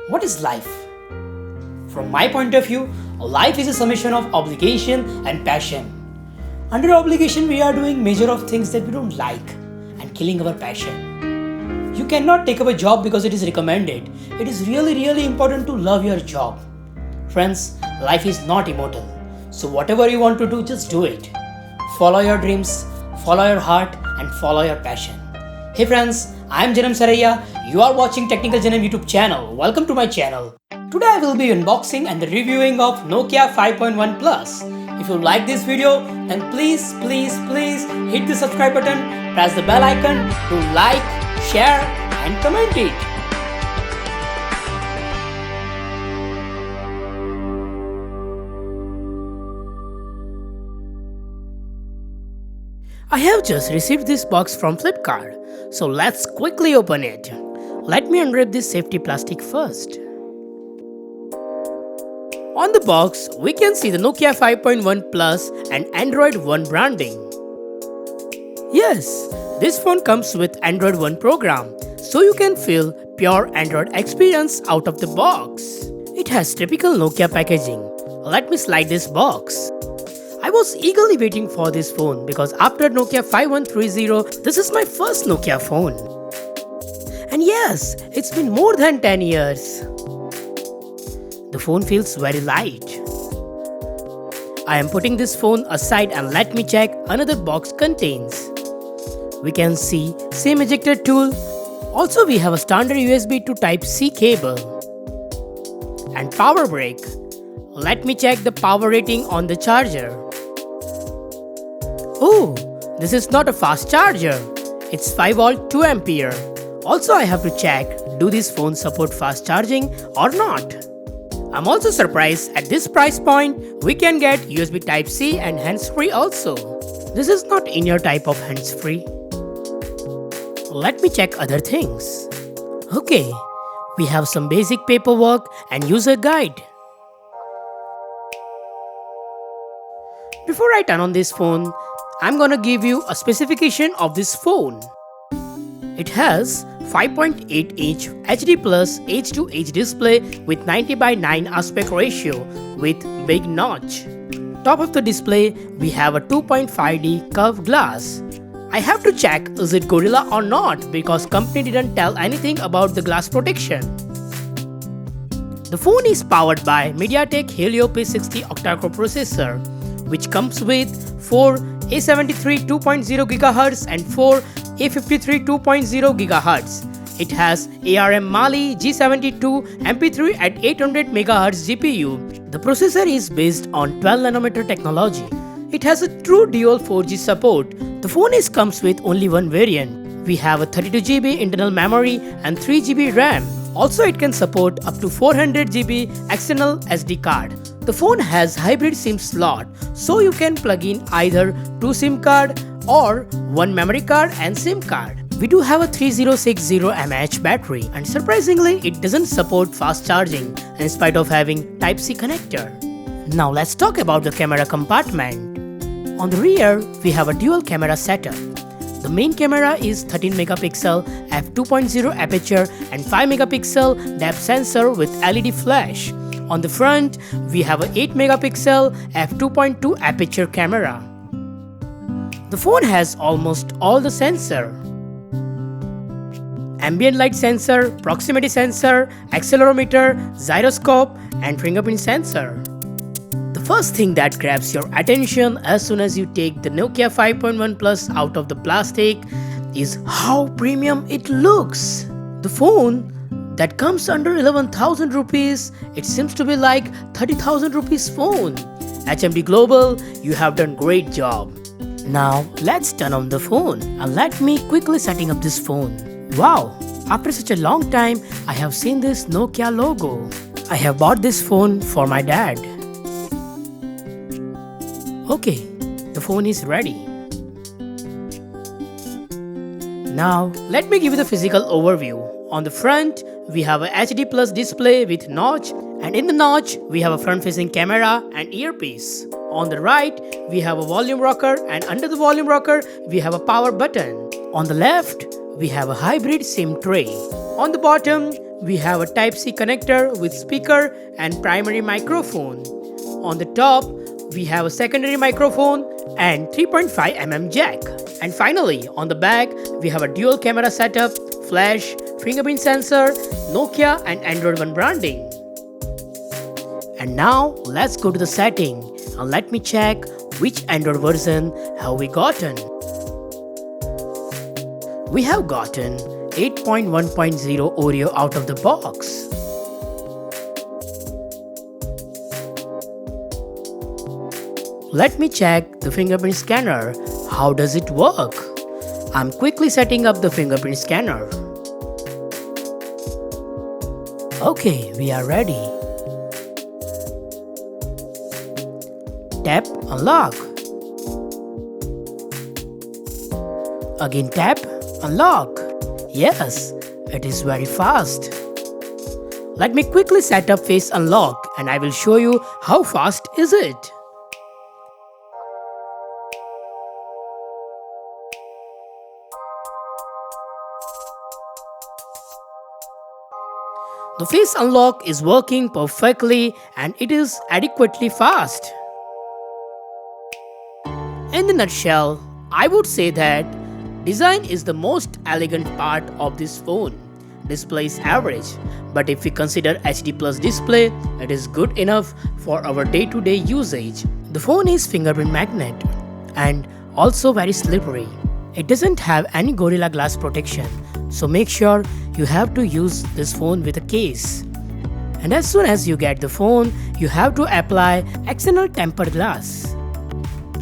What is life? From my point of view, life is a summation of obligation and passion. Under obligation, we are doing major of things that we don't like and killing our passion. You cannot take up a job because it is recommended. It is really important to love your job. Friends, life is not immortal. So whatever you want to do, just do it. Follow your dreams, follow your heart and follow your passion. Hey friends, I am Janam Saraiya. You are watching Technical Janam YouTube channel. Welcome to my channel. Today I will be unboxing and reviewing of Nokia 5.1 Plus. If you like this video, then please hit the subscribe button, press the bell icon to like, share and comment it. I have just received this box from Flipkart, so let's quickly open it. Let me unwrap this safety plastic first. On the box, we can see the Nokia 5.1 Plus and Android One branding. Yes, this phone comes with Android One program, so you can feel pure Android experience out of the box. It has typical Nokia packaging. Let me slide this box. I was eagerly waiting for this phone because after Nokia 5.1 this is my first Nokia phone. And yes, it's been more than 10 years. The phone feels very light. I am putting this phone aside and let me check another box contains. We can see SIM ejector tool. Also we have a standard USB to Type-C cable. And power brick. Let me check the power rating on the charger. Oh, this is not a fast charger. It's 5V 2 ampere. Also I have to check, do these phones support fast charging or not? I'm also surprised at this price point, we can get USB Type-C and hands-free also. This is not in-ear type of hands-free. Let me check other things. Okay, we have some basic paperwork and user guide. Before I turn on this phone, I'm gonna give you a specification of this phone. It has 5.8-inch HD Plus H2H display with 90:9 aspect ratio with big notch. Top of the display, we have a 2.5D curved glass. I have to check is it Gorilla or not because company didn't tell anything about the glass protection. The phone is powered by MediaTek Helio P60 Octa-core processor, which comes with 4 A73 2.0 GHz and 4 A53 2.0 GHz. It has ARM Mali G72 MP3 at 800 MHz GPU. The processor is based on 12nm technology. It has a true dual 4G support. The phone comes with only one variant. We have a 32GB internal memory and 3GB RAM. Also it can support up to 400GB external SD card. The phone has hybrid SIM slot, so you can plug in either 2 SIM card or 1 memory card and SIM card. We do have a 3060 mAh battery and surprisingly it doesn't support fast charging in spite of having Type-C connector. Now let's talk about the camera compartment. On the rear, we have a dual camera setup. The main camera is 13MP f2.0 aperture and 5MP depth sensor with LED flash. On the front, we have a 8MP f2.2 aperture camera. The phone has almost all the sensor. Ambient light sensor, proximity sensor, accelerometer, gyroscope and fingerprint sensor. The first thing that grabs your attention as soon as you take the Nokia 5.1 Plus out of the plastic is how premium it looks. The phone that comes under 11,000 rupees, it seems to be like 30,000 rupees phone. HMD Global, you have done great job. Now let's turn on the phone and let me quickly setting up this phone. Wow, after such a long time, I have seen this Nokia logo. I have bought this phone for my dad. Okay, the phone is ready. Now let me give you the physical overview. On the front, we have a HD Plus display with notch, and in the notch, we have a front-facing camera and earpiece. On the right, we have a volume rocker, and under the volume rocker, we have a power button. On the left, we have a hybrid SIM tray. On the bottom, we have a Type-C connector with speaker and primary microphone. On the top, we have a secondary microphone and 3.5mm jack. And finally, on the back, we have a dual camera setup, flash, fingerprint sensor, Nokia and Android One branding. And now, let's go to the setting and let me check which Android version have we gotten. We have gotten 8.1.0 Oreo out of the box. Let me check the fingerprint scanner. How does it work? I'm quickly setting up the fingerprint scanner. Okay, we are ready. Tap unlock. Again tap unlock. Yes, it is very fast. Let me quickly set up face unlock and I will show you how fast is it. The face unlock is working perfectly and it is adequately fast. In the nutshell, I would say that design is the most elegant part of this phone. Display is average, but if we consider HD Plus display, it is good enough for our day-to-day usage. The phone is fingerprint magnet and also very slippery. It doesn't have any Gorilla Glass protection, so make sure you have to use this phone with a case. And as soon as you get the phone, you have to apply external tempered glass.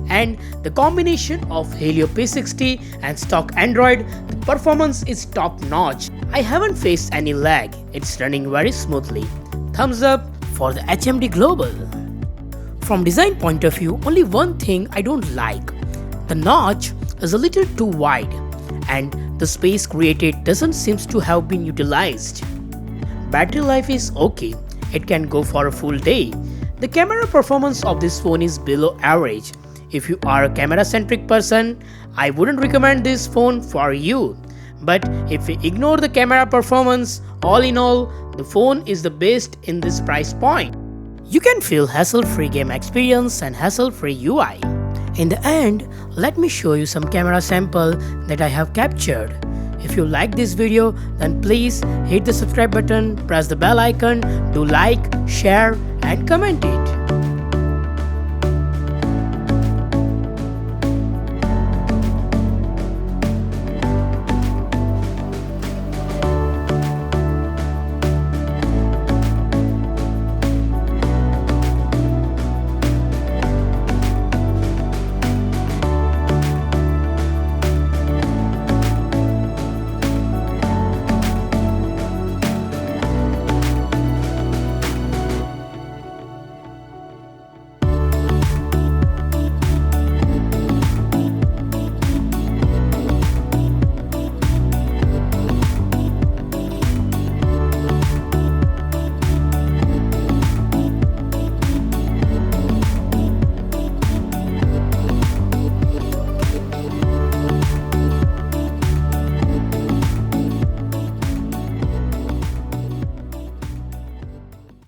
And the combination of Helio P60 and stock Android, the performance is top notch. I haven't faced any lag, it's running very smoothly. Thumbs up for the HMD Global. From design point of view, only one thing I don't like. The notch is a little too wide and the space created doesn't seem to have been utilized. Battery life is okay, it can go for a full day. The camera performance of this phone is below average. If you are a camera-centric person, I wouldn't recommend this phone for you. But if we ignore the camera performance, all in all, the phone is the best in this price point. You can feel hassle-free game experience and hassle-free UI. In the end, let me show you some camera sample that I have captured. If you like this video, then please hit the subscribe button, press the bell icon, do like, share and comment it.